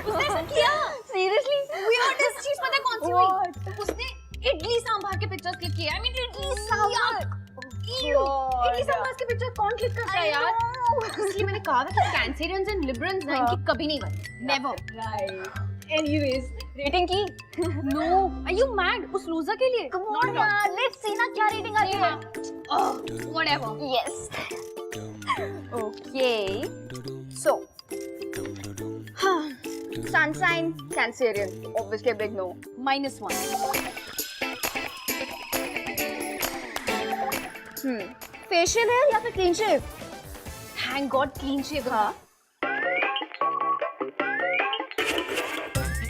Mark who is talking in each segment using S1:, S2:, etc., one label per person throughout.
S1: उसने ऐसा किया
S2: सीरियसली
S1: weirdest चीज पता है कौन सी हुई? उसने इडली सांभर के पिक्चर्स क्लिक किए। I mean इडली सांभर, इडली सांभर के पिक्चर कौन क्लिक करता है यार? इसलिए मैंने कहा था कि कैंसेरियंस एंड लिबरल्स ना इनकी कभी नहीं बनती, नेवर।
S2: राइट एनीवेज रेटिंग की
S1: नो, आर यू मैड उस लूजर के लिए?
S2: कम ऑन यार लेट्स सी ना क्या रेटिंग आती है।
S1: Whatever.
S2: Yes okay so sunshine Cancerian obviously big no
S1: -1।
S2: Facial है या फिर clean shave?
S1: Thank God clean shave.
S2: हाँ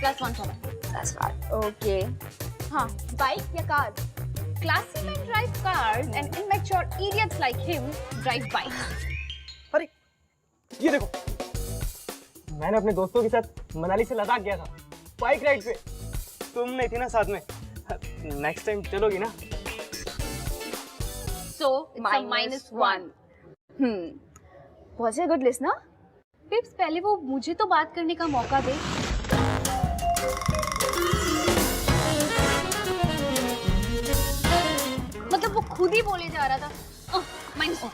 S1: +1 for me।
S2: that's right okay हाँ बाइक या car?
S1: Classy men drive cars and immature idiots like him drive bikes।
S3: अरे ये देखो, मैंने अपने दोस्तों के साथ मनाली से लद्दाख गया था बाइक राइड पे। तुम नहीं थी ना साथ में, नेक्स्ट टाइम चलोगी ना?
S1: So it's a -1।
S2: was it a good listener?
S1: Babes, पहले वो मुझे तो बात करने का मौका दे। मतलब वो खुद ही बोले जा रहा था। -1।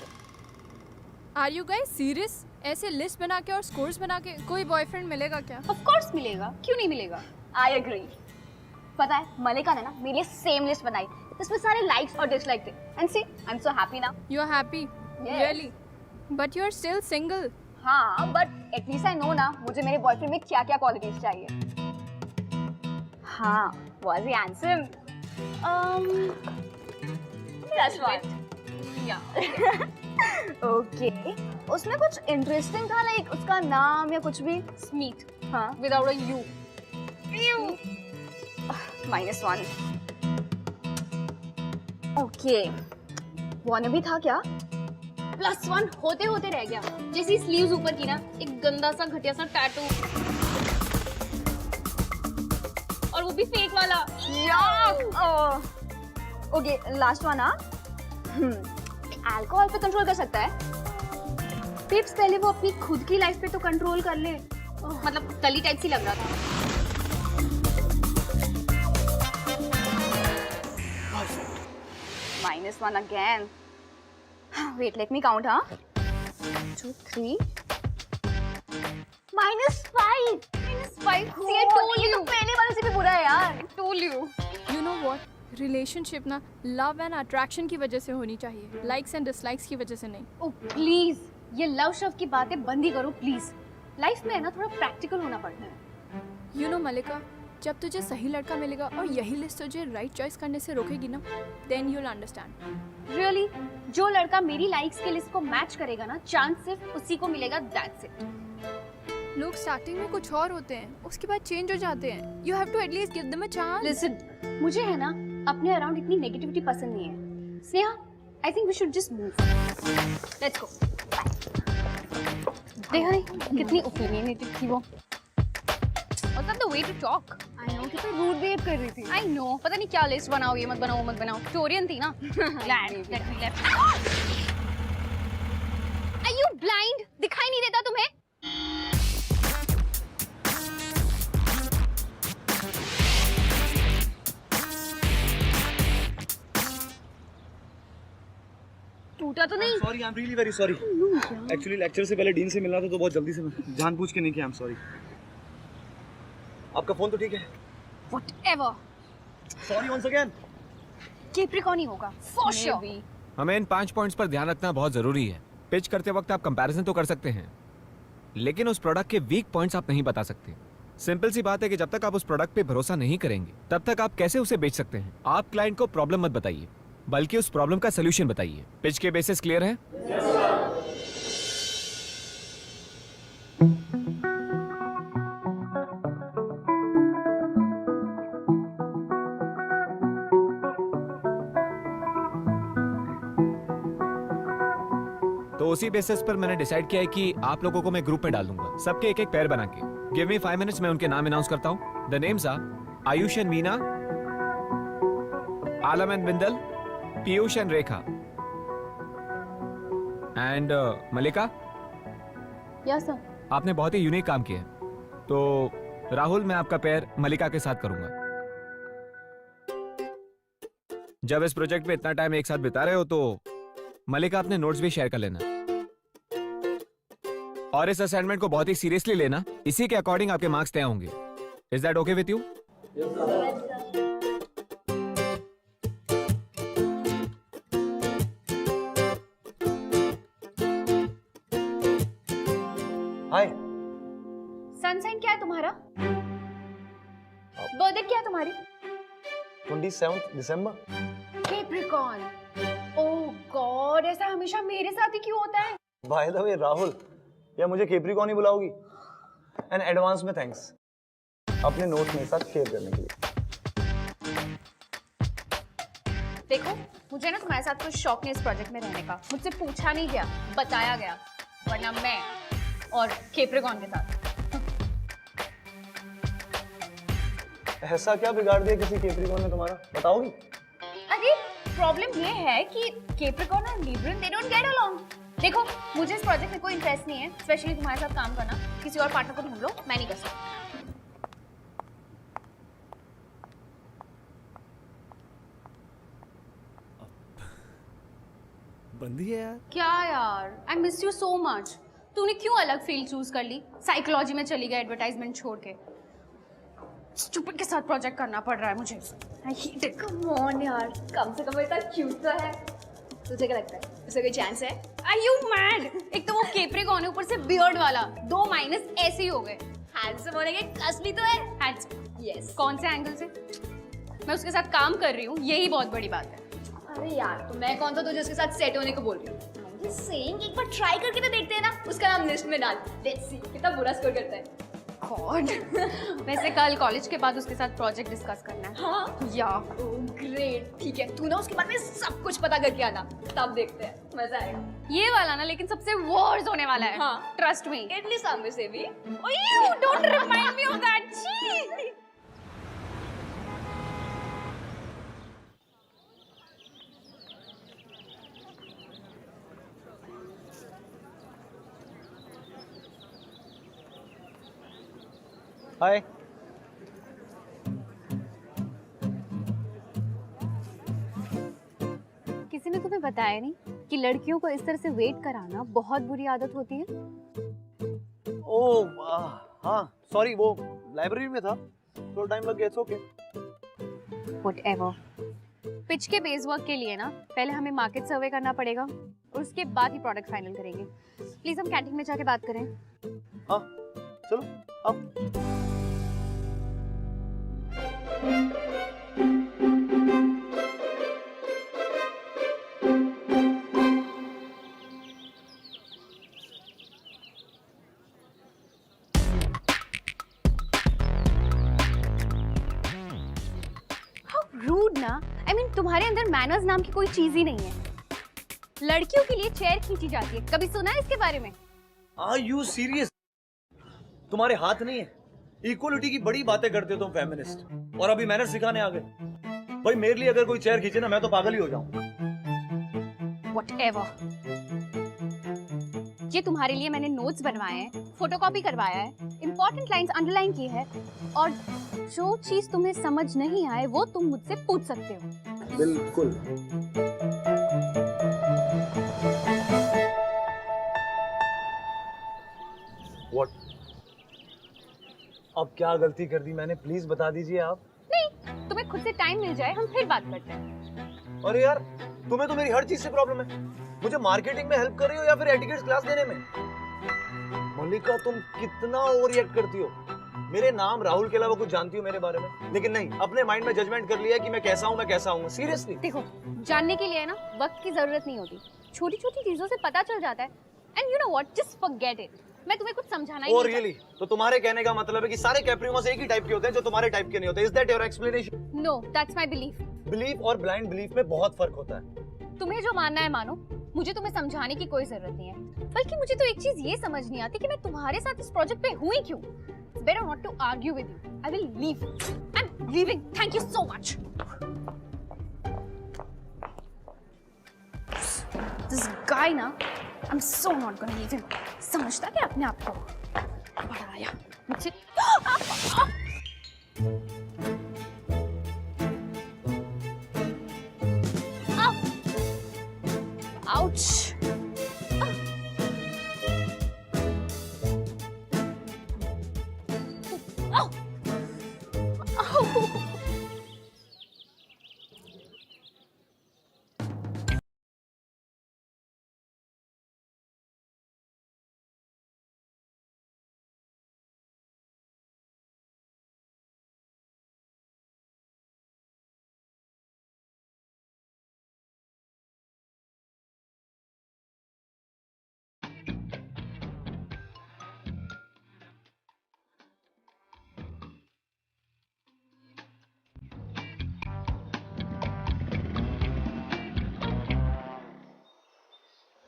S4: Are you guys serious? ऐसे लिस्ट बना के और स्कोर्स बना के कोई बॉयफ्रेंड मिलेगा क्या?
S1: Of course मिलेगा, क्यों नहीं मिलेगा?
S2: I agree। पता है मलिका ने ना मेरे लिए सेम लिस्ट बनाई, इसमें सारे लाइक्स और डिसलाइक थे and see I am so happy now.
S4: You are happy?
S2: Yes।
S4: Really? But you are still single.
S2: हाँ बट एटलीस्ट आई नो ना मुझे मेरे बॉयफ्रेंड में क्या क्या क्वालिटीज चाहिए। हाँ was he handsome? That's right। Okay उसमें कुछ इंटरेस्टिंग था लाइक उसका नाम या कुछ भी?
S1: Smeet
S2: हाँ
S1: without a U।
S2: -1 ओके वो भी था क्या?
S1: +1 होते होते रह गया। जैसी स्लीव्स ऊपर की ना एक गंदा सा घटिया सा टैटू, और वो भी फेक वाला।
S2: Okay last one. हाँ अल्कोहल पे कंट्रोल कर सकता है?
S1: पेप्स पहले वो अपनी खुद की लाइफ पे तो कंट्रोल कर ले। मतलब कली टाइप सी लग रहा था।
S2: -1 again। Wait, let me count, huh? 2, 3. -5.
S1: -5।
S2: See, I told you। तो पहले वाले से भी बुरा है यार।
S1: Told you।
S4: You know what? Relationship ना लव एंड अट्रैक्शन की वजह से होनी चाहिए, लाइक्स एंड डिसलाइक्स की वजह से नहीं।
S1: ओ प्लीज ये लव शव की बातें बंद ही करो प्लीज। लाइफ में है ना थोड़ा प्रैक्टिकल होना पड़ता है।
S4: यू नो मलिका, जब तुझे सही लड़का मिलेगा और यही लिस्ट तुझे राइट चॉइस करने से रोकेगी ना, then you will understand.
S1: Really जो लड़का मेरी लाइक्स के लिस्ट को मैच करेगा ना, चांस सिर्फ उसी को मिलेगा, दैट्स इट।
S4: लोग स्टार्टिंग में कुछ और होते हैं, उसके बाद चेंज हो जाते हैं। You have to at least give them a chance.
S1: Listen, मुझे है ना अपने अराउंड इतनी नेगेटिविटी पसंद नहीं है। Sneha, I think we should just move. Let's go. देखा कितनी ओपिनियनेटेड थी वो। What's not the way to talk?
S2: I know कितना रूड बिहेव कर रही थी।
S1: I know, पता नहीं क्या लिस्ट बनाओ, ये मत बनाओ, वो मत बनाओ। Victorian थी ना। Glad that we left। Are you blind? दिखाई नहीं देता तुम्हें? टूटा तो नहीं?
S3: Sorry, I am really very sorry. Actually lecture से पहले डीन से मिलना था तो बहुत जल्दी से मैं जानबूझ के नहीं किया। I am sorry. आपका फोन तो ठीक है?
S1: Whatever।
S3: Sorry once again.
S1: Capricorn ही होगा for sure।
S5: हमें इन 5 पॉइंट्स पर ध्यान रखना बहुत जरूरी है। पिच करते वक्त आप कंपैरिजन तो कर सकते हैं, लेकिन उस प्रोडक्ट के वीक पॉइंट्स आप नहीं बता सकते। सिंपल सी बात है कि जब तक आप उस प्रोडक्ट पे भरोसा नहीं करेंगे, तब तक आप कैसे उसे बेच सकते हैं। आप क्लाइंट को प्रॉब्लम मत बताइए, बल्कि उस प्रॉब्लम का सोल्यूशन बताइए। पिच के बेसिस क्लियर है? तो उसी बेसिस पर मैंने डिसाइड किया है कि आप लोगों को मैं ग्रुप में डाल दूंगा, सबके एक एक पैर बना के। गिव मी 5 मिनट्स, मैं उनके नाम अनाउंस करता हूँ। The names are Ayush and Meena, Alam and Bindal, Piyush and Rekha, and Malika.
S1: Yes sir.
S5: आपने बहुत ही यूनिक काम किया है, तो राहुल, मैं आपका पेयर मलिका के साथ करूंगा। जब इस प्रोजेक्ट पे इतना टाइम एक साथ बिता रहे हो तो मलिका अपने नोट्स भी शेयर कर लेना और इस असाइनमेंट को बहुत ही सीरियसली लेना। इसी के अकॉर्डिंग आपके मार्क्स तय होंगे। Is that okay with you?
S3: Hi.
S1: Sunshine क्या है तुम्हारा? बर्थडे क्या है तुम्हारी?
S3: 27 दिसंबर।
S1: कैप्रिकॉर्न। ओह गॉड, ऐसा हमेशा मेरे साथ ही क्यों होता है?
S3: बाय द वे राहुल, या मुझे कैप्रिकॉर्न ही बुलाओगी? एंड एडवांस में थैंक्स अपने नोट मेरे साथ शेयर करने के लिए।
S1: देखो, मुझे ना तुम्हारे साथ कोई शौक नहीं इस प्रोजेक्ट में रहने का। मुझसे पूछा नहीं गया, बताया गया, वरना मैं और कैप्रिकॉर्न के साथ।
S3: ऐसा क्या बिगाड़ दिया किसी कैप्रिकॉर्न ने तुम्हारा, बताओगी?
S1: अरे प्रॉब्लम ये है कि कैप्रिकॉर्न और Libran they don't get along. देखो, मुझे इस प्रोजेक्ट में कोई इंटरेस्ट नहीं है, स्पेशली तुम्हारे साथ काम करना। किसी और पार्टनर को ढूंढ लो, मैं नहीं कर सकती।
S5: बंदी है यार।
S1: क्या यार, I miss you so much. तूने क्यों अलग फील्ड चूज कर ली? साइकोलॉजी में चली गई एडवर्टाइजमेंट छोड़ के। स्टूपिड के साथ प्रोजेक्ट करना पड़ रहा है मुझे। I hate it.
S2: Come on यार, कम से कम इतना क्यूट तो है। तुझे क्या लगता है उसका कोई चांस है?
S1: Are you mad? एक तो वो कैप्रिकॉर्न है, ऊपर से बियर्ड वाला, 2 माइनस ऐसे ही हो गए।
S2: हैंडसम होने के कसली तो है।
S1: हैंडसम?
S2: यस।
S1: कौन से एंगल से? मैं उसके साथ काम कर रही हूँ, यही बहुत बड़ी बात है।
S2: अरे यार, तो मैं कौन सा तुझे उसके साथ सेट होने को बोल रही हूँ? सेइंग एक बार ट्राई करके तो देखते हैं ना। उसका नाम लिस्ट में डाल, लेट्स सी कितना बुरा स्कोर करता है।
S1: गॉड। वैसे कल कॉलेज के बाद उसके साथ प्रोजेक्ट डिस्कस करना है।
S2: हाँ
S1: या
S2: ग्रेट, ठीक है, तू ना उसके बारे में सब कुछ पता करके आना, तब देखते हैं, मजा आएगा।
S1: ये वाला ना लेकिन सबसे वर्स्ट होने वाला है।
S2: हाँ।
S1: Trust me.
S2: इडली सांभर से भी।
S1: Oh, don't remind me of that. छी।
S3: हाय।
S1: किसी ने तुम्हें बताया नहीं कि लड़कियों को इस तरह से वेट कराना बहुत बुरी आदत होती है?
S3: ओह हाँ, सॉरी, वो लाइब्रेरी में था, थोड़ा टाइम लग गया। It's okay.
S1: व्हाटएवर। पिच के बेस वर्क के लिए ना पहले हमें मार्केट सर्वे करना पड़ेगा और उसके बाद ही प्रोडक्ट फाइनल करेंगे। प्लीज हम कैंटीन में जाके बात करें।
S3: हाँ चलो अब।
S1: रूड ना। I mean, तुम्हारे अंदर मैनर्स नाम की कोई चीज ही नहीं है। लड़कियों के लिए चेयर खींची जाती है, कभी सुना है इसके बारे में?
S3: Are you serious? तुम्हारे हाथ नहीं है? इक्वलिटी की बड़ी बातें करते हो तुम फेमिनिस्ट, और अभी मैनर्स सिखाने आ गए। भाई मेरे लिए अगर कोई चेयर खींचे ना, मैं तो पागल ही हो जाऊं।
S1: Whatever. ये तुम्हारे लिए मैंने नोट्स बनवाए हैं, फोटोकॉपी करवाया है, इंपॉर्टेंट लाइंस अंडरलाइन की है, और जो चीज तुम्हें समझ नहीं आए वो तुम मुझसे पूछ सकते हो।
S3: बिल्कुल। What? अब क्या गलती कर दी मैंने, प्लीज बता दीजिए आप।
S1: नहीं, तुम्हें खुद से टाइम मिल जाए हम फिर बात करते हैं।
S3: अरे यार, तुम्हें तो मेरी हर चीज से प्रॉब्लम है। मुझे मार्केटिंग में हेल्प कर रही हो या फिर एटिकेट्स क्लास देने में? मल्लिका, तुम कितना ओवर रिएक्ट करती हो। मेरे नाम राहुल के अलावा कुछ जानती हो मेरे बारे में? लेकिन नहीं, अपने माइंड में जजमेंट कर लिया कि मैं कैसा हूँ। सीरियसली।
S1: देखो, जानने के लिए ना वक्त की जरूरत नहीं होती, छोटी छोटी चीजों से पता चल जाता है। And you know what, just forget it. मैं तुम्हें कुछ समझाना ही
S3: Oh,
S1: नहीं
S3: really? तो तुम्हारे कहने का मतलब है कि सारे कैप्रिमोस एक ही टाइप के होते हैं जो तुम्हारे टाइप के नहीं होते। Is that your explanation?
S1: No, that's my belief.
S3: Belief और ब्लाइंड बिलीफ में बहुत फर्क होता है।
S1: तुम्हें जो मानना है मानो, मुझे तुम्हें समझाने की कोई जरूरत नहीं है। बल्कि मुझे तो एक चीज ये समझ नहीं आती कि मैं तुम्हारे साथ इस प्रोजेक्ट पे हुई क्यों। Better not to argue with you. I will leave. I'm leaving. Thank you so much. This guy ना, I'm so not gonna leave him. समझता क्या अपने आप को? बड़ा आया मुझसे।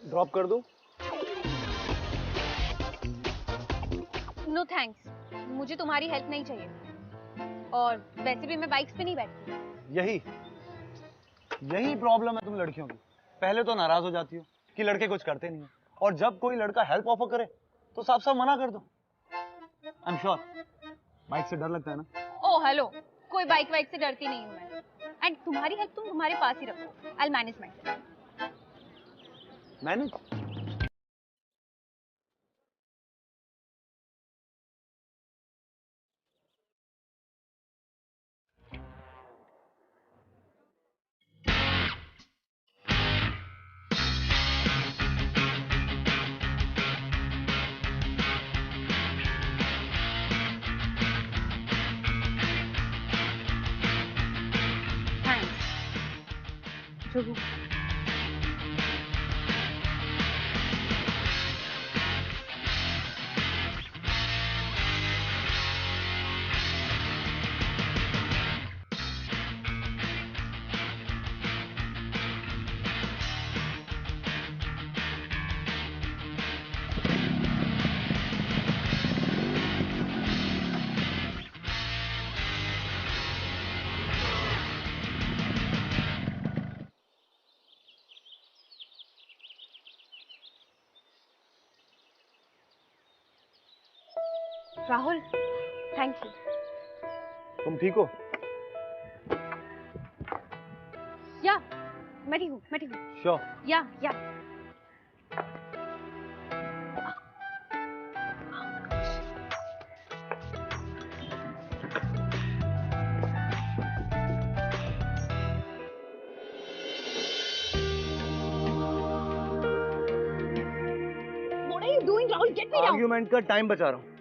S3: ड्रॉप कर दूं?
S1: नो थैंक्स, मुझे तुम्हारी हेल्प नहीं चाहिए। और वैसे भी मैं बाइक्स पे नहीं बैठती।
S3: यही प्रॉब्लम है तुम लड़कियों की। पहले तो नाराज हो जाती हो कि लड़के कुछ करते नहीं है, और जब कोई लड़का हेल्प ऑफर करे तो साफ साफ मना कर दो। आई एम श्योर बाइक से डर लगता है ना?
S1: ओह हेलो, कोई बाइक वाइक से डरती नहीं हूँ मैं। एंड तुम्हारी हेल्प तुम तुम्हारे पास ही रखो। I will manage my self.
S3: मैंने
S1: थैंक्स। Rahul, thank you.
S3: तुम ठीक हो?
S1: या मैं ठीक हूँ।
S3: श्योर?
S1: या What are you doing, Rahul? Get me down.
S3: Argument का टाइम बचा रहा हूँ।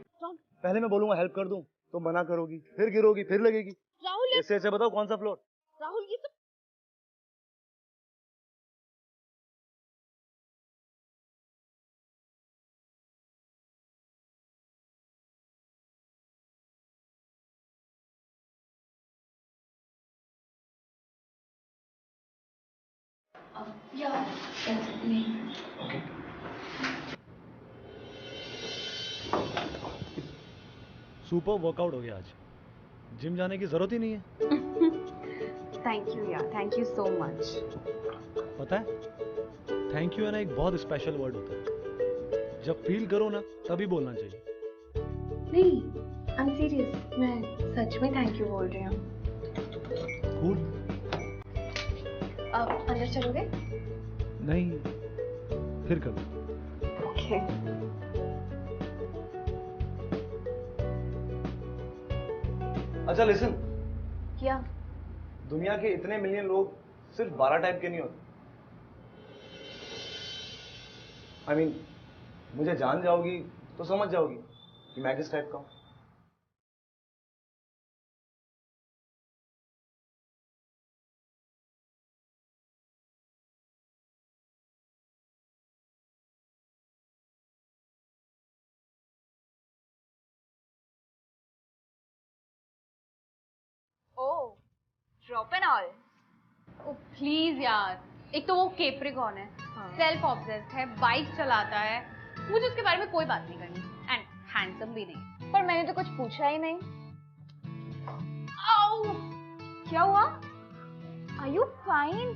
S3: पहले मैं बोलूंगा हेल्प कर दूं तो मना करोगी, फिर गिरोगी, फिर लगेगी।
S1: राहुल,
S3: इससे अच्छा बताओ कौन सा फ्लोर?
S1: राहुल ये सब
S3: सुपर वर्कआउट हो गया आज। जिम जाने की जरूरत ही नहीं है।
S1: थैंक यू यार, थैंक यू सो मच।
S3: पता है, थैंक यू है ना एक बहुत स्पेशल वर्ड होता है। जब फील करो ना तभी बोलना चाहिए।
S1: नहीं, आई एम सीरियस, मैं सच में थैंक यू बोल रही हूँ।
S3: कूल?
S1: अब अंदर चलोगे?
S3: नहीं, फिर कभी।
S1: ओके।
S3: अच्छा लिसन,
S1: क्या?
S3: दुनिया के इतने मिलियन लोग सिर्फ 12 टाइप के नहीं होते। I mean, मुझे जान जाओगी तो समझ जाओगी कि मैं किस टाइप का हूं।
S1: Oh, drop and all. Oh please यार, एक तो वो केप्रिकॉन है, सेल्फ ऑब्सेस्ड है, बाइक चलाता है, मुझे उसके बारे में कोई बात नहीं करनी, एंड हैंडसम भी नहीं। पर मैंने तो कुछ पूछा ही नहीं। आओ, क्या हुआ? Are you fine?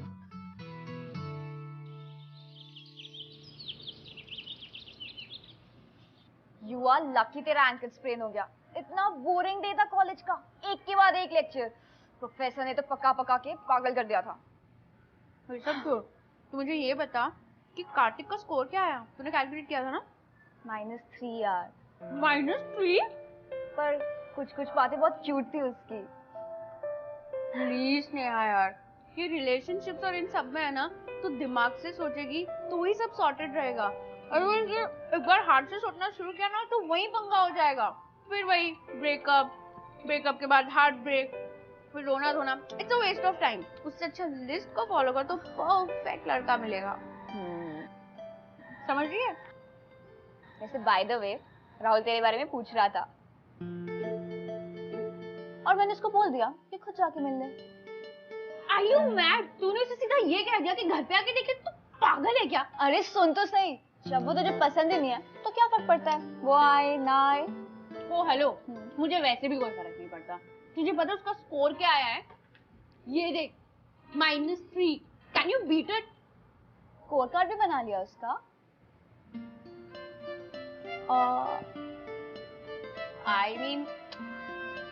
S1: You are lucky तेरा एंकल स्प्रेन हो गया। इतना बोरिंग डे था कॉलेज का, एक के बाद एक लेक्चर। प्रोफेसर ने तो पका पका के पागल कर दिया था।
S4: सब तो मुझे ये बता कि कार्तिक का स्कोर क्या आया? तूने कैलकुलेट किया था ना?
S1: -3 यार।
S4: -3?
S1: पर
S2: कुछ कुछ बातें बहुत क्यूट थी उसकी।
S1: प्लीज नेहा यार, ये रिलेशनशिप्स और इन सब में है ना, तो दिमाग से सोचेगी तो ही सब सॉर्टेड रहेगा। अगर ये एक बार हार्ट से सोचना शुरू किया ना तो वही पंगा हो जाएगा। फिर वही ब्रेकअप के बाद हार्ट ब्रेक, फिर रोना धोना। It's a waste of time. उससे अच्छा लिस्ट को फॉलो कर तो परफेक्ट लड़का मिलेगा। समझ रही है?
S2: वैसे बाय द वे राहुल तेरे बारे में पूछ रहा था और मैंने उसको बोल दिया कि खुद जाके मिल ले।
S1: Are you mad? तूने उसे सीधा ये कह दिया कि घर पे आके देखे। तू पागल है क्या?
S2: अरे सुन तो सही, जब वो तुझे पसंद ही नहीं है तो क्या फर्क पड़ता है वो आए ना आए।
S1: ओ हेलो, मुझे वैसे भी कोई फर्क नहीं पड़ता। तुझे पता उसका स्कोर क्या आया है? ये देख, -3। Can you beat it?
S2: Score card भी बना लिया उसका।
S1: आई मीन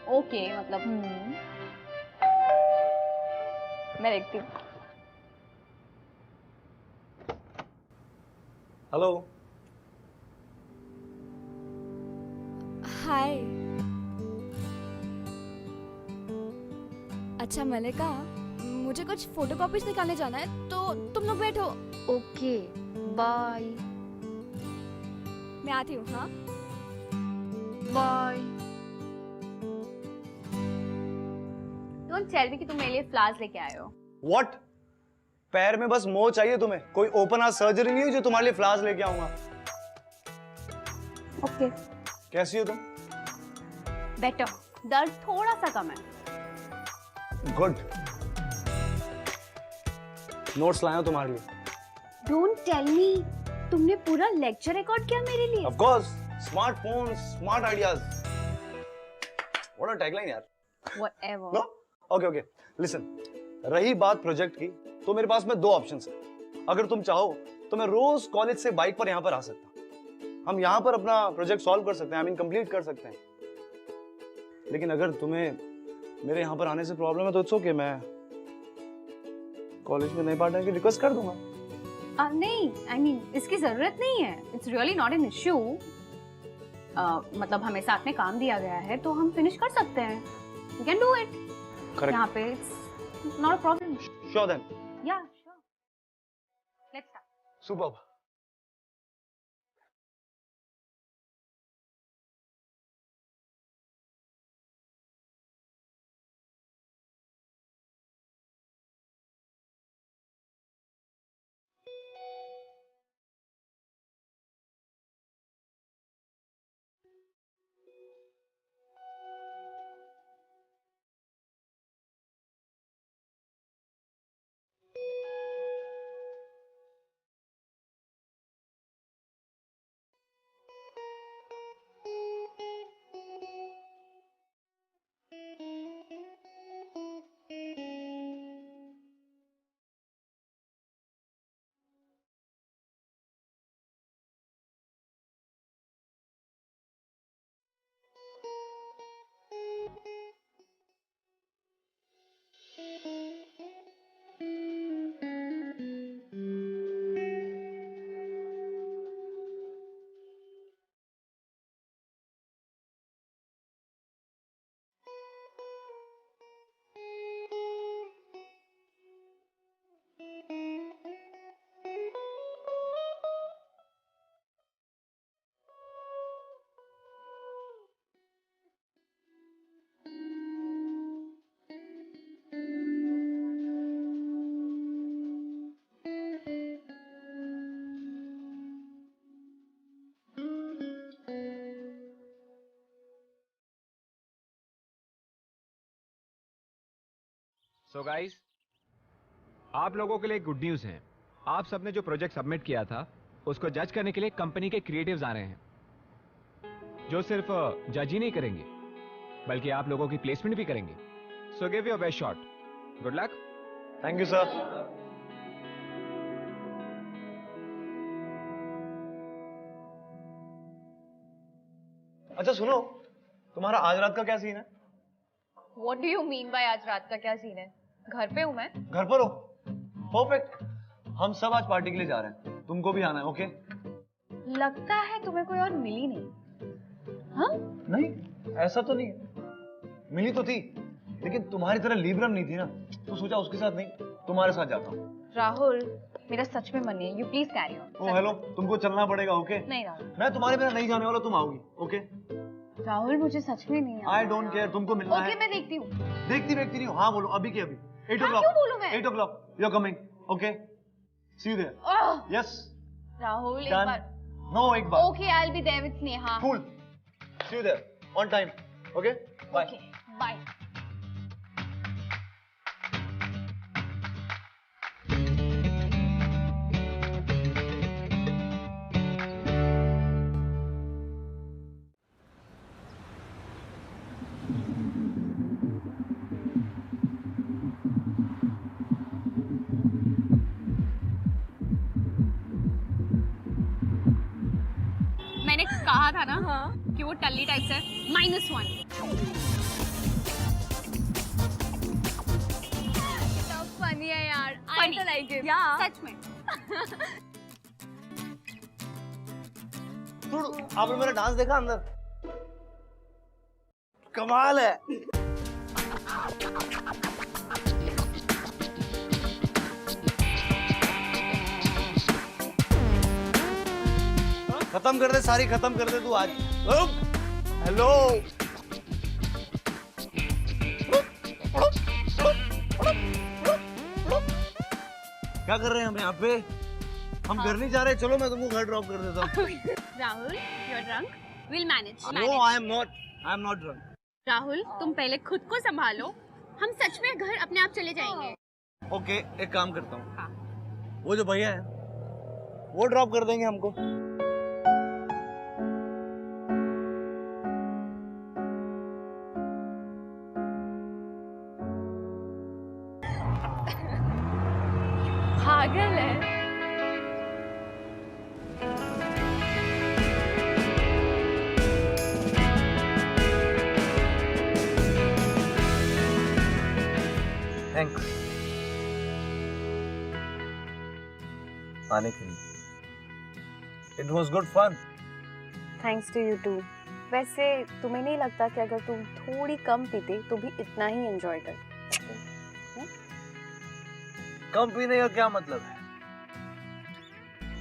S1: ओके, मतलब
S2: मैं देखती हूँ।
S3: हेलो।
S4: हाय। अच्छा मलिका, मुझे कुछ फोटोकॉपीज निकालने जाना है तो तुम लोग बैठो।
S1: ओके बाय
S4: मैं आती हूँ। हाँ
S1: बाय। डोंट टेल मी कि तुम मेरे लिए फ्लावर्स लेके आए हो।
S3: व्हाट? पैर में बस मोह चाहिए तुम्हें? कोई ओपन हार्ट सर्जरी नहीं हुई जो तुम्हारे लिए फ्लावर्स लेके आऊंगा।
S1: ओके।
S3: कैसी हो तुम?
S1: बेटर। दर्द थोड़ा सा कम है।
S3: गुड। नोट्स लाया हूं तुम्हारे लिए।
S1: डोंट टेल मी, तुमने पूरा लेक्चर रिकॉर्ड किया मेरे लिए?
S3: Of course, smartphone, smart ideas. What a tagline यार।
S1: Whatever.
S3: नो? ओके, लिसन, रही बात प्रोजेक्ट की, तो मेरे पास में 2 ऑप्शंस हैं। अगर तुम चाहो तो मैं रोज कॉलेज से बाइक पर यहाँ पर आ सकता हूँ। हम यहाँ पर अपना प्रोजेक्ट सॉल्व कर सकते हैं, आई मीन कंप्लीट कर सकते हैं। लेकिन अगर तुम्हें मेरे यहाँ पर आने से प्रॉब्लम है तो इट्स ओके, मैं कॉलेज में नए पार्टनर की रिक्वेस्ट कर दूंगा।
S1: नहीं, आई मीन इसकी जरूरत नहीं है। It's really not an issue. मतलब हमें साथ में काम दिया गया है तो हम फिनिश कर सकते हैं। We can do it.
S3: Correct.
S1: यहाँ पे it's not a problem.
S3: Sure then.
S1: Yeah sure, let's start.
S3: Superb.
S5: So guys, आप लोगों के लिए गुड न्यूज़ है। आप सबने जो प्रोजेक्ट सबमिट किया था उसको जज करने के लिए कंपनी के क्रिएटिव्स आ रहे हैं, जो सिर्फ जज ही नहीं करेंगे बल्कि आप लोगों की प्लेसमेंट भी करेंगे। So give your best shot. Good luck.
S3: Thank you sir. अच्छा सुनो, तुम्हारा आज रात का क्या सीन है?
S2: What do you mean by आज रात का क्या सीन है? घर पे हूँ मैं।
S3: घर पर हो? परफेक्ट। हम सब आज पार्टी के लिए जा रहे हैं, तुमको भी आना है। ओके?
S1: लगता है तुम्हें कोई और मिली नहीं। हाँ?
S3: नहीं, ऐसा तो नहीं है। मिली तो थी, लेकिन तुम्हारी तरह लिब्रम नहीं थी ना, तो सोचा उसके साथ नहीं तुम्हारे साथ जाता हूँ।
S1: राहुल, मेरा सच में मन नहीं है, you please carry on.
S3: Oh hello, तुमको चलना पड़ेगा, ओके?
S1: नहीं राहुल।
S3: मैं तुम्हारे बिना नहीं जाने वाला, तुम आओगी, ओके?
S1: राहुल मुझे सच में नहीं
S3: आई डोंट केयर, तुमको मिलना है।
S1: ओके मैं देखती हूँ।
S3: देखती नहीं हूँ, हाँ बोलो अभी के अभी। 8
S1: हाँ,
S3: o'clock।
S1: क्यों बोलूं मैं?
S3: 8 o'clock, you are coming, okay? See you there. Yes.
S1: Rahul एक
S3: Done.
S1: बार।
S3: नो, एक बार।
S1: Okay, I will be there with Sneha.
S3: Cool. See you there on time, okay? Bye.
S1: Okay, bye. मैंने कहा था ना कि वो टल्ली टाइप से -1।
S2: फनी है यार, आई
S1: Funny.
S2: तो लाइक इट।
S1: सच में।
S3: आपने मेरा डांस देखा अंदर? कमाल है। खत्म कर दे, सारी खत्म कर दे तू आज। हेलो। क्या कर रहे हैं हम यहाँ पे? हम घर नहीं जा रहे, चलो मैं तुमको घर ड्रॉप कर देता हूँ।
S1: Rahul, you are drunk, will manage.
S3: No, I am not drunk.
S1: Rahul, तुम पहले खुद को संभालो, हम सच में घर अपने आप चले जाएंगे।
S3: ओके, एक काम करता हूँ।
S1: हाँ।
S3: वो जो भैया है वो ड्रॉप कर देंगे हमको।
S1: पागल है।
S3: थैंक्स आने के लिए। It was good fun.
S6: Thanks to you too. वैसे तुम्हें नहीं लगता कि अगर तुम थोड़ी कम पीते तो भी इतना ही एंजॉय करते?
S3: कम पीने का क्या मतलब है?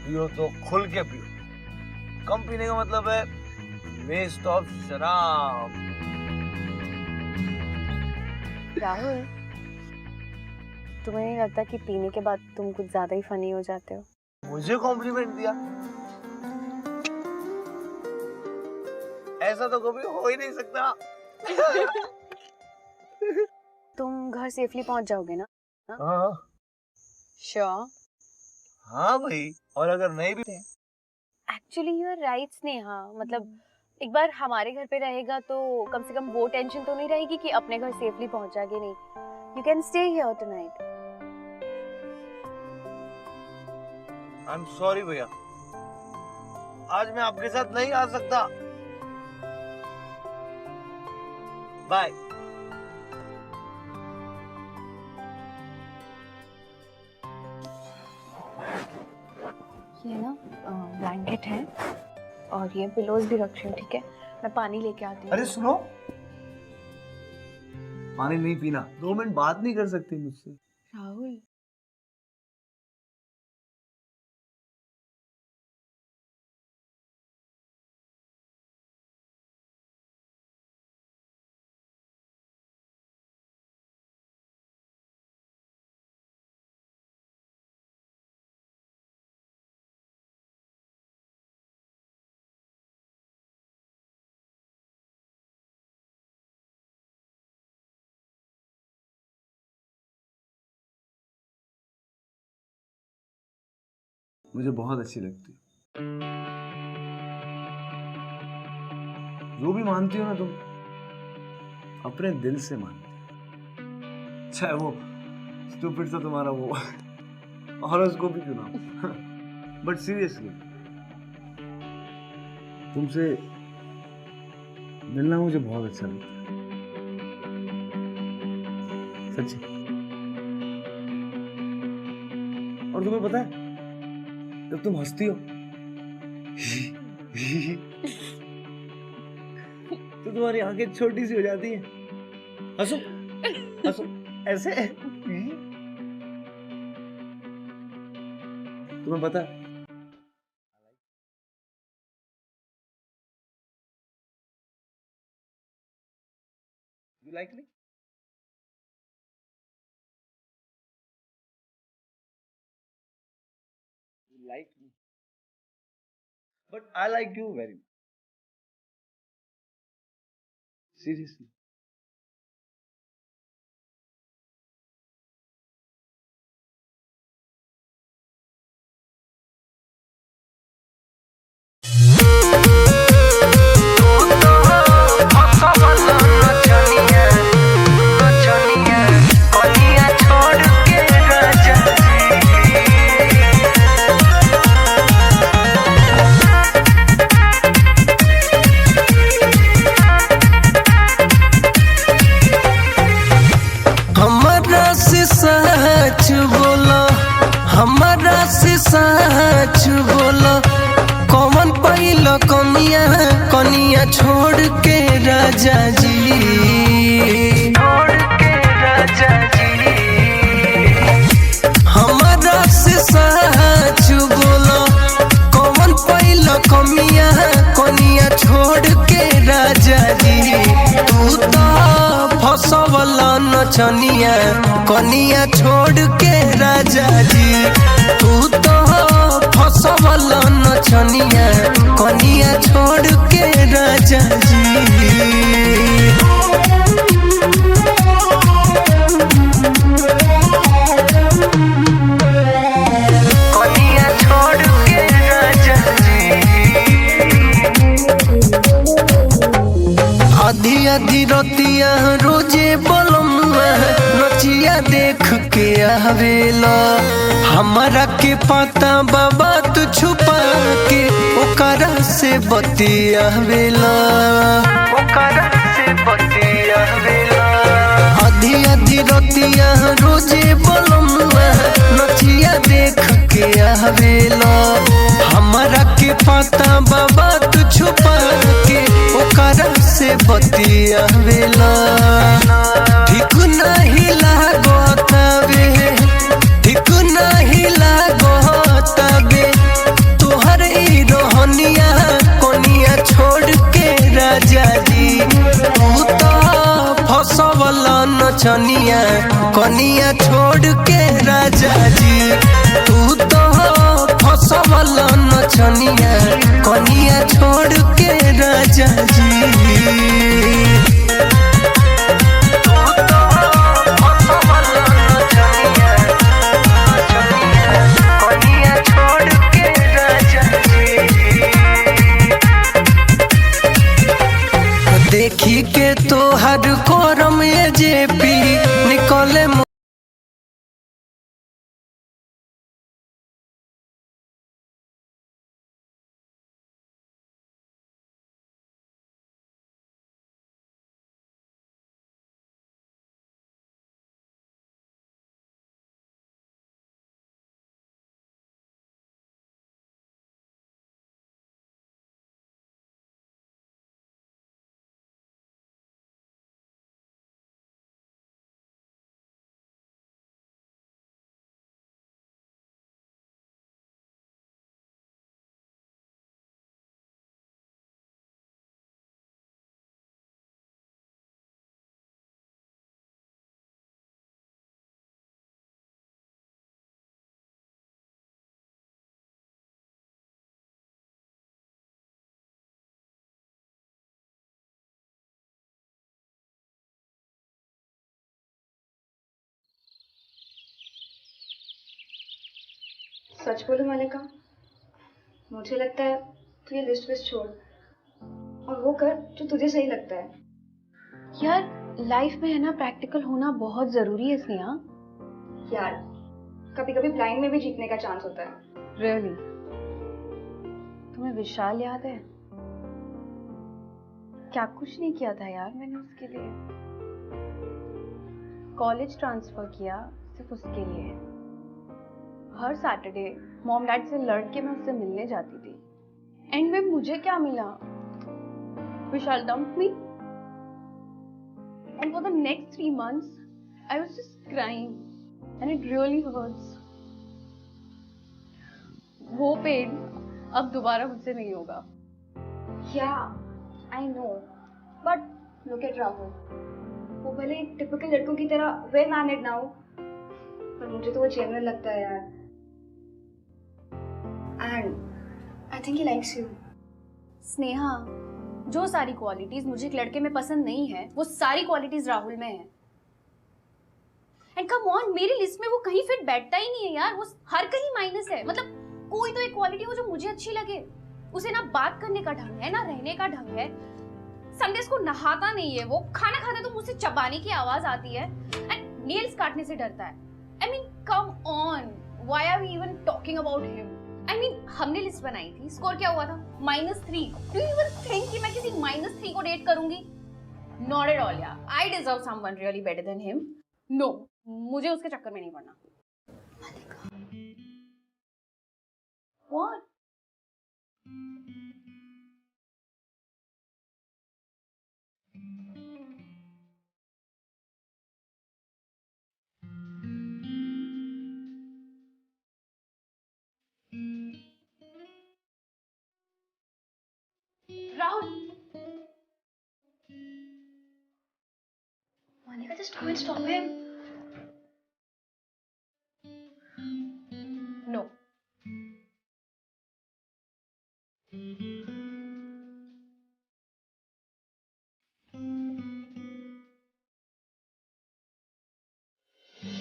S3: पियो तो खुल के पियो। कम पीने का मतलब है वेस्ट ऑफ शराब।
S6: राहुल, तुम्हें नहीं लगता कि पीने के बाद तुम कुछ ज्यादा ही फनी हो जाते हो?
S3: मुझे कॉम्प्लीमेंट दिया? ऐसा तो कभी हो ही नहीं सकता।
S6: तुम घर सेफली पहुंच जाओगे ना?
S3: हाँ
S6: श्योर?
S3: हाँ भाई, और अगर नहीं भी
S6: actually you are right Sneha. मतलब एक बार हमारे घर पे रहेगा तो कम से कम वो टेंशन तो नहीं रहेगी कि अपने घर सेफली पहुंचा के नहीं। You can stay here tonight.
S3: I am sorry भैया, आज मैं आपके साथ नहीं आ सकता। बाय।
S6: ये ना ब्लैंकेट है और ये पिलोज भी रख रही हूँ, ठीक है? मैं पानी लेके आती हूँ।
S3: अरे सुनो, पानी नहीं पीना। 2 मिनट बात नहीं कर सकती मुझसे?
S6: राहुल,
S3: मुझे बहुत अच्छी लगती है। जो भी मानती हो ना तुम, अपने दिल से मानती हो। चाहे वो स्टूपिड सा तुम्हारा वो हॉरोस्कोप ही क्यों ना। बट सीरियसली, तुमसे मिलना मुझे बहुत अच्छा लगता है, सच्ची। और तुम्हें पता है, जब तुम हंसती हो तो तुम्हारी आंखें छोटी सी हो जाती हैं हंसो हंसो ऐसे। तुम्हें पता है you like me? You like me, but I like you very much. Seriously.
S7: हमारा से सच बोलो, हमारा से सच बोलो, कौन पहिलो कमिया कनिया छोड़ के राजा जी, छोड़ के राजा जी। हमारा से सच बोलो, कौन पहिलो कमिया कनिया छोड़ के राजा जी। तू तो फसवला नचनिया कनिया छोड़ के राजा जी। तू तो फसवला नचनिया कनिया छोड़ के राजा जी। कनिया छोड़ के राजा जी। आधी आधी रोतिया रोजे बोलमुआ नचिया देख के आवेला। हमारा के पता बाबा तू छुपा के ओकरा से बतियावेला, ओकरा से बतियावेला। आधी आधी रोतिया रोजे बोलमुआ नचिया देख के आवेला। हमारा के पता बाबा तू छुपा के ओकरा से बतियावेला। ठीक नहीं लागतावे, ठीक नहीं लागतावे तोहर ई रोहनिया कोनिया छोड़ के राजा जी। तू तो फसवला नचनिया कोनिया छोड़ के राजा जी। तू तो फसवला नचनिया कोनिया छोड़ के राजा जी। देखी के तो हर कोरम ये जेपी निकले।
S2: सच बोलूं मालिका, मुझे लगता है तू ये लिस्ट विस्ट छोड़ और वो कर जो तुझे सही लगता है।
S6: यार लाइफ में है ना प्रैक्टिकल होना बहुत जरूरी है स्नेहा।
S2: यार कभी कभी ब्लाइंड में भी जीतने का चांस होता है।
S6: रियली? तुम्हें विशाल याद है? क्या कुछ नहीं किया था यार मैंने उसके लिए। कॉलेज ट्रांसफर किया सिर्फ उसके लिए। हर सैटरडे मॉम डैड से लड़ के मैं उससे मिलने जाती थी। एंड में मुझे क्या मिला? विशाल डम्प मी। एंड वो the next 3 months, I was just crying, and it really hurts. वो पेन अब दोबारा मुझसे नहीं होगा.
S2: Yeah, I know. But look at Rahul. वो भले टिपिकल लड़कों की तरह वेल मैनेड ना हो, पर मुझे तो वो जेन्युइन लगता है यार. And I think he likes you.
S6: Sneha, जो सारी क्वालिटीज मुझे एक लड़के में पसंद नहीं है, वो सारी क्वालिटीज राहुल में है. एंड कम ऑन, मेरी लिस्ट में वो कहीं फिट बैठता ही नहीं है यार. वो हर कहीं माइनस है. मतलब कोई तो एक क्वालिटी हो जो मुझे अच्छी लगे. उसे ना बात करने का ढंग है, ना रहने का ढंग है. संडेस को नहाता नहीं है वो. खाना खाता तो मुझसे चबाने की आवाज आती है. एंड नेल्स काटने से डरता है. I mean come on, why are we even talking about him? I mean हमने लिस्ट बनाई थी, स्कोर क्या हुआ था? -3. डू यू इवन थिंक कि मैं किसी -3 को डेट करूंगी? नॉट एट ऑल यार. I deserve someone really better than him. No, मुझे उसके चक्कर में नहीं पड़ना. What? Rahul!
S2: Monica, just go and stop him.
S6: No.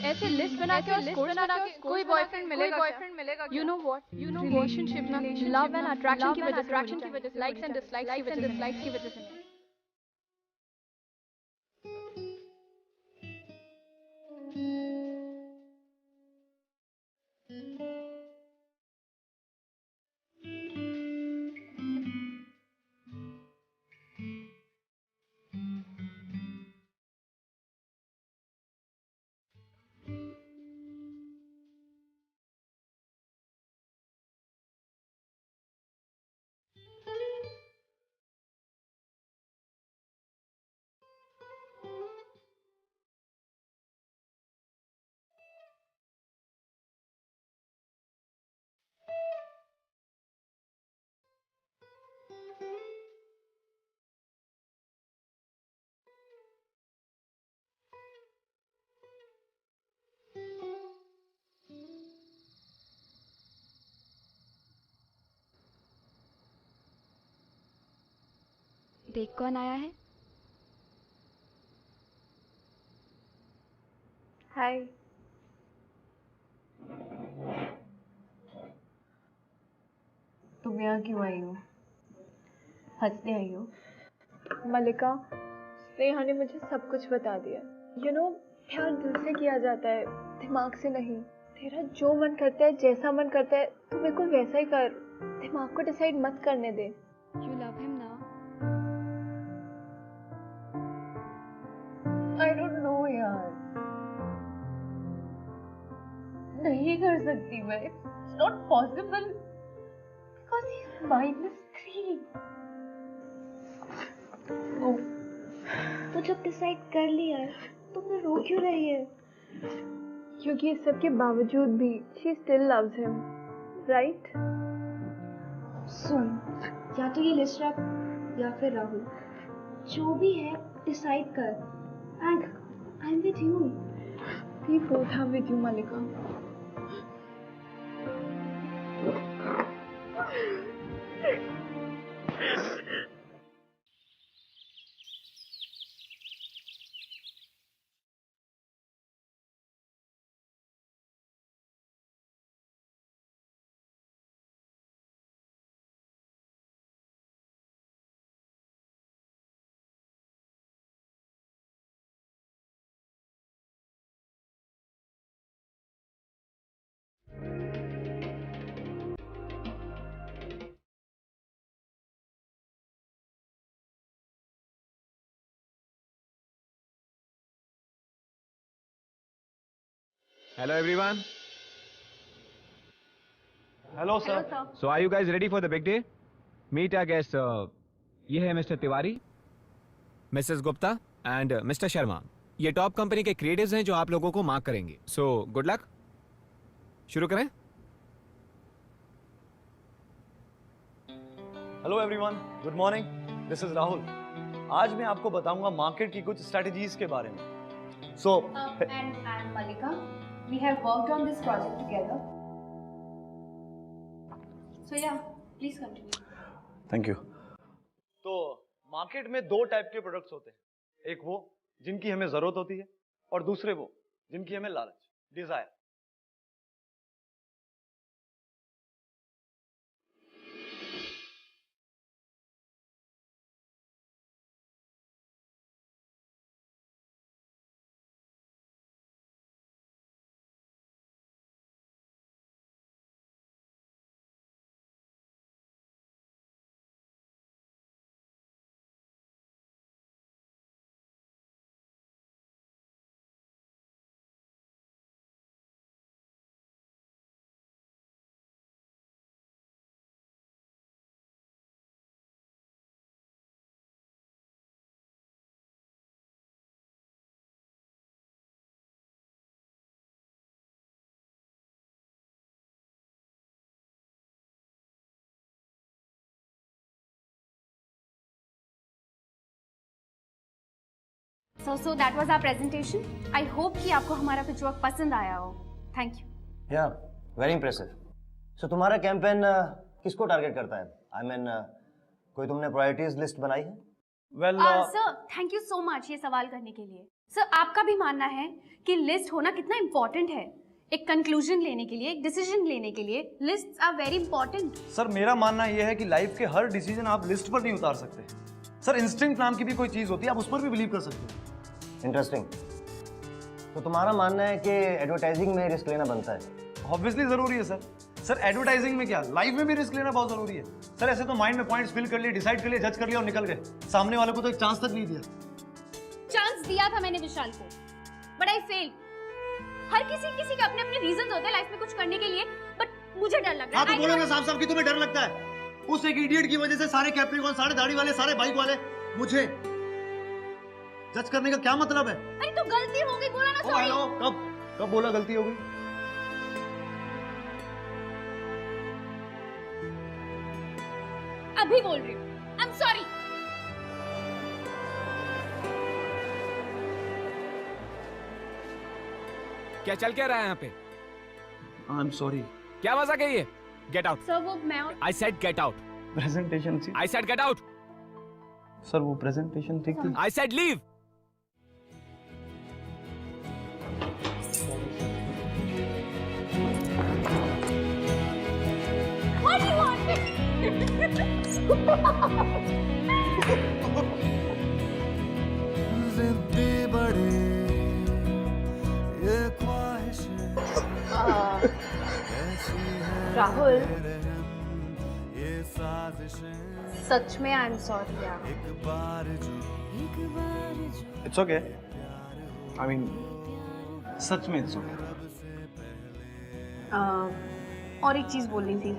S4: ऐसे लिस्ट बना के और स्कोर्स बना के कोई बॉयफ्रेंड मिलेगा. यू नो व्हाट, रिलेशनशिप ना लव एंड अट्रैक्शन की वजह से, लाइक्स एंड डिसलाइक्स की वजह से. देख कौन आया है.
S6: हाय. तुम यहाँ क्यों आई हो? हंसने आई हो?
S8: मलिका, स्नेहा ने मुझे सब कुछ बता दिया. यू नो, प्यार दिल से किया जाता है, दिमाग से नहीं. तेरा जो मन करता है, जैसा मन करता है, तू बिल्कुल वैसा ही कर. दिमाग को डिसाइड मत करने दे.
S4: यू लव हिम ना.
S6: आई डोंट नो यार. नहीं कर सकती मैं. It's not possible because he is -3. No.
S8: तो जब डिसाइड कर लिया है, तो फिर रो क्यों रही है? क्योंकि इस सब के बावजूद भी she still loves him, right?
S2: सुन, या तो ये लिस्ट रख या फिर राहुल. जो भी है डिसाइड कर. And I'm with you.
S8: We both are with you, Malika.
S5: Hello everyone.
S3: Hello sir.
S5: So are you guys ready for the big day? Meet our guest. ये है mister Tiwari. Mrs Gupta and mister Sharma, ये top company के creatives हैं जो आप लोगों को mark करेंगे। So good luck. शुरू करें।
S3: Hello everyone, good morning, this is Rahul. आज मैं आपको बताऊंगा मार्केट की कुछ स्ट्रेटजीज के बारे में। सो
S6: And Malika, we have worked on this project together. So yeah, please continue.
S3: Thank you. तो मार्केट में दो टाइप के प्रोडक्ट्स होते हैं, एक वो जिनकी हमें जरूरत होती है और दूसरे वो जिनकी हमें लालच, Dzire.
S6: So that was our presentation. I hope कि आपको हमारा पिच वर्क पसंद आया हो. Thank you.
S9: या वेरी इंप्रेसिव। सो तुम्हारा कैंपेन किसको टारगेट करता है? आई मीन कोई तुमने प्रायोरिटीज लिस्ट बनाई है?
S3: Well
S6: sir, thank you so much ये सवाल करने के लिए। सर, आपका भी मानना है कि लिस्ट होना कितना इम्पोर्टेंट है? एक कंक्लूजन लेने के लिए, एक डिसीजन लेने के लिए lists are very important.
S3: Sir, मेरा मानना यह है कि लाइफ के हर डिसीजन आप लिस्ट पर नहीं उतार सकते। सर, इंस्टिंक्ट नाम की भी कोई चीज होती है, आप उस पर भी बिलीव कर सकते हैं।
S9: इंटरेस्टिंग। तो तुम्हारा मानना है कि एडवर्टाइजिंग में रिस्क लेना बनता है?
S3: ऑब्वियसली जरूरी है सर। सर, एडवर्टाइजिंग में क्या, लाइफ में भी रिस्क लेना बहुत जरूरी है। सर, ऐसे तो माइंड में पॉइंट्स फिल कर लिए, डिसाइड कर लिए, जज कर लिया और निकल गए। सामने वाले को तो एक चांस तक नहीं दिया।
S6: चांस दिया था मैंने विशाल को, बट आई फेल। हर किसी के अपने अपने रीजंस होते हैं लाइफ में कुछ करने के लिए, बट मुझे डर लग रहा है।
S3: हाँ, तो बोलो ना साफ साफ कि तुम्हें डर लगता है। उस एक इडियट की वजह से सारे कैप्रिकॉन, सारे दाढ़ी वाले, सारे बाइक वाले मुझे जज करने का क्या मतलब है?
S6: अरे तो गलती हो गई, बोला ना
S3: ओ
S6: सॉरी।
S3: हेलो, कब बोला गलती हो गई?
S6: अभी बोल रही हूँ, आई एम सॉरी।
S5: क्या चल क्या रहा है यहाँ पे?
S3: आई एम सॉरी।
S5: क्या मजाक है ये? Gate out.
S6: सर, वो मैं और
S5: I said get out.
S3: Presentation थी।
S5: I said get out.
S3: Sir, वो प्रेजेंटेशन ठीक थी।
S5: I said leave.
S6: What do you want?
S7: जिद्दी बड़े ये ख्वाहिशें कैसी हैं
S6: राहुल,
S7: ये साजिशें
S6: सच में आई एम सॉरी यार।
S7: एक बार जो
S3: इट्स ओके। आई मीन सच में इट्स ओके।
S6: और एक चीज बोलनी थी।